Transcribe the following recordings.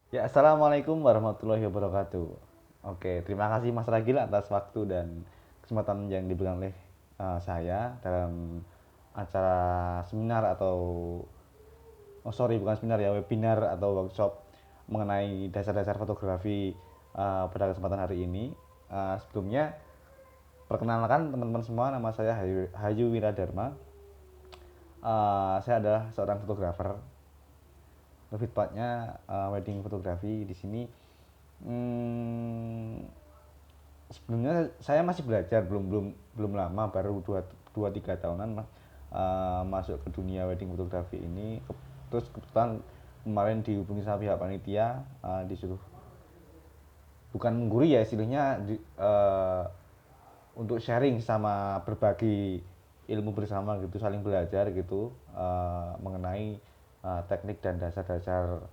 Ya, assalamualaikum warahmatullahi wabarakatuh. Oke, terima kasih Mas Ragil atas waktu dan kesempatan yang diberikan oleh saya dalam acara seminar atau bukan seminar ya, webinar atau workshop mengenai dasar-dasar fotografi pada kesempatan hari ini. Sebelumnya, perkenalkan teman-teman semua, nama saya Hayu Wiradharma. Saya adalah seorang fotografer, lebih tepatnya wedding fotografi di sini. Hmm, Sebelumnya saya masih belajar, belum belum belum lama, baru dua tiga tahunan masuk ke dunia wedding fotografi ini. Terus kebetulan kemarin dihubungi sama pihak panitia, disuruh bukan mengguri ya istilahnya, untuk sharing sama berbagi ilmu bersama gitu, saling belajar gitu, mengenai teknik dan dasar-dasar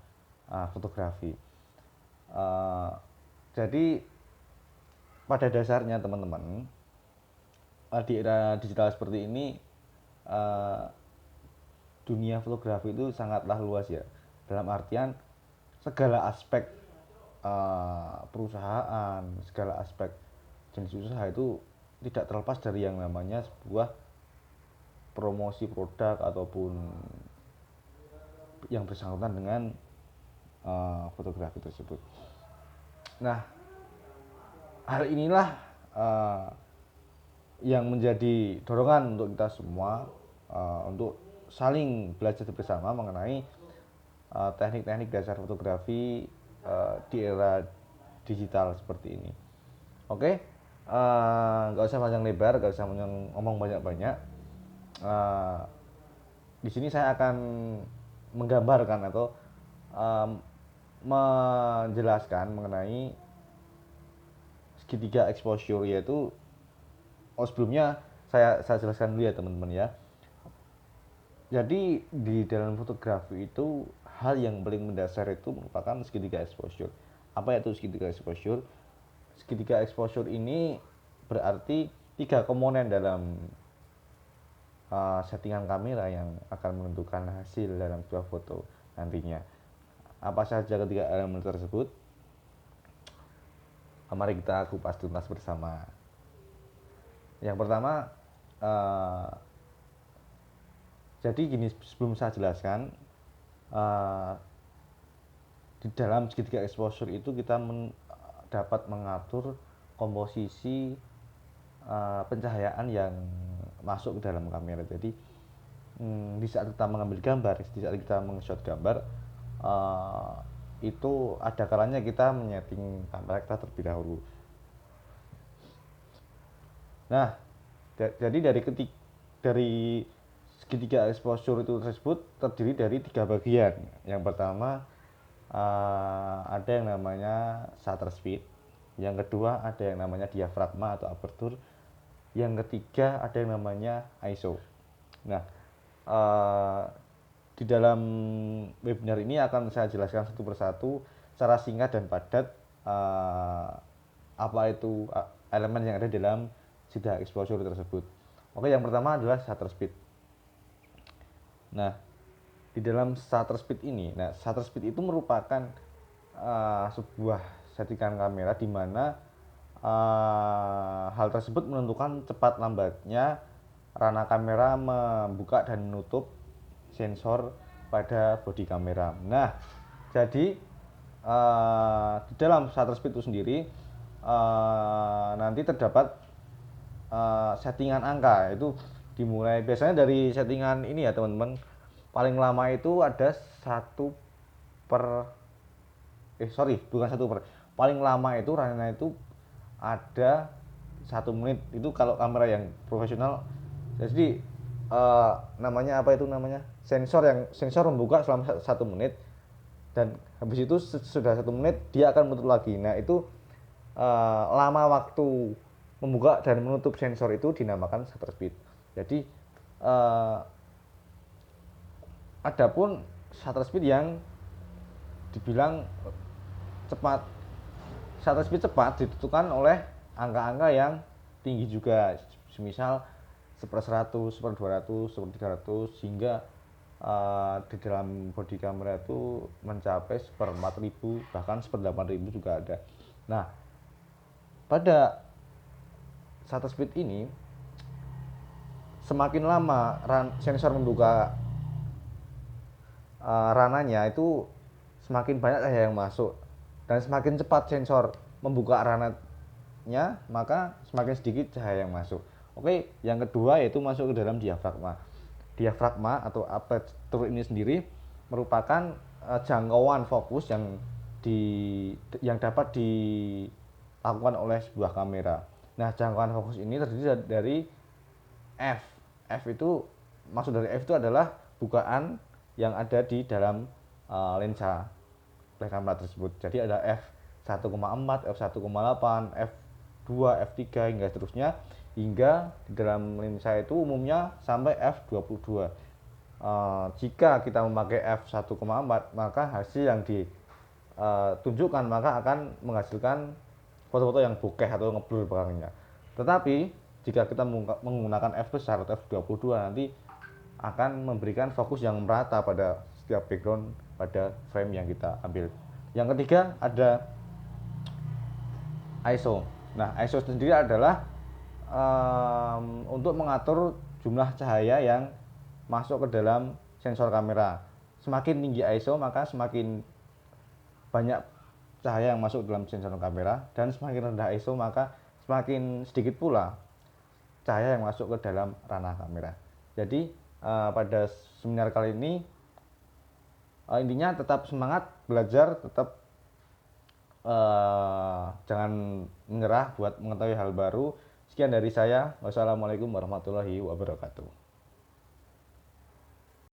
fotografi. Eh, jadi pada dasarnya teman-teman, di era digital seperti ini, eh, dunia fotografi itu sangatlah luas ya. Dalam artian segala aspek perusahaan, segala aspek jenis usaha itu tidak terlepas dari yang namanya sebuah promosi produk ataupun yang bersangkutan dengan fotografi tersebut. Nah, hal inilah uh, yang menjadi dorongan untuk kita semua, untuk saling belajar bersama mengenai teknik-teknik dasar fotografi di era digital seperti ini. Oke, nggak usah panjang lebar, nggak usah ngomong banyak-banyak. Uh, di sini saya akan menggambarkan atau um, menjelaskan mengenai segitiga exposure, yaitu sebelumnya saya jelaskan dulu ya teman-teman ya. Jadi di dalam fotografi itu hal yang paling mendasar itu merupakan segitiga exposure. Apa itu segitiga exposure? Segitiga exposure ini berarti tiga komponen dalam settingan kamera yang akan menentukan hasil dalam sebuah foto nantinya. Apa saja ketiga elemen tersebut? Mari kita kupas tuntas bersama. Yang pertama, uh, jadi gini, sebelum saya jelaskan, uh, di dalam segitiga exposure itu kita dapat mengatur komposisi pencahayaan yang masuk ke dalam kamera. Jadi di saat kita mengambil gambar, di saat kita meng-shot gambar, uh, itu ada kalanya kita menyeting kamera kita terlebih dahulu. Nah, jadi dari segitiga exposure itu tersebut terdiri dari tiga bagian. Yang pertama, ada yang namanya shutter speed, yang kedua ada yang namanya diafragma atau aperture, yang ketiga ada yang namanya ISO. Nah, uh, di dalam webinar ini akan saya jelaskan satu persatu secara singkat dan padat, apa itu elemen yang ada dalam jeda exposure tersebut. Oke, yang pertama adalah shutter speed. Nah, di dalam shutter speed ini, shutter speed itu merupakan sebuah settingan kamera di mana hal tersebut menentukan cepat lambatnya ranah kamera membuka dan menutup sensor pada bodi kamera. Nah, jadi di dalam shutter speed itu sendiri nanti terdapat settingan angka. Itu dimulai biasanya dari settingan ini ya teman-teman. Paling lama itu ada satu per sorry, bukan satu per, paling lama itu ranah itu ada 1 menit itu kalau kamera yang profesional. Jadi namanya apa itu namanya, sensor membuka selama 1 menit, dan habis itu sudah 1 menit dia akan menutup lagi. Nah itu lama waktu membuka dan menutup sensor itu dinamakan shutter speed. Jadi adapun shutter speed yang dibilang cepat, shutter speed cepat ditentukan oleh angka-angka yang tinggi juga, semisal 1/100, 1/200, 1/300, hingga di dalam body kamera itu mencapai 1/4000 bahkan 1/8000 juga ada. Nah, pada shutter speed ini semakin lama sensor membuka rananya itu semakin banyak cahaya yang masuk, dan semakin cepat sensor membuka rananya maka semakin sedikit cahaya yang masuk. Oke, yang kedua yaitu masuk ke dalam diafragma. Diafragma atau aperture ini sendiri merupakan jangkauan fokus yang dapat dilakukan oleh sebuah kamera. Nah, jangkauan fokus ini terdiri dari f. F itu, maksud dari f itu adalah bukaan yang ada di dalam lensa kamera tersebut. Jadi ada f1,4, f1,8, f2, f3 hingga seterusnya, hingga di dalam lensa itu umumnya sampai f22. Jika kita memakai f1,4 maka hasil yang ditunjukkan maka akan menghasilkan foto-foto yang bokeh atau ngeblur belakangnya. Tetapi jika kita menggunakan f besar atau f22 nanti akan memberikan fokus yang merata pada setiap background pada frame yang kita ambil. Yang ketiga ada ISO. Nah, ISO sendiri adalah untuk mengatur jumlah cahaya yang masuk ke dalam sensor kamera. Semakin tinggi ISO maka semakin banyak cahaya yang masuk ke dalam sensor kamera, dan semakin rendah ISO maka semakin sedikit pula cahaya yang masuk ke dalam ranah kamera. Jadi pada seminar kali ini intinya tetap semangat belajar, tetap jangan menyerah buat mengetahui hal baru. Sekian dari saya. Wassalamualaikum warahmatullahi wabarakatuh.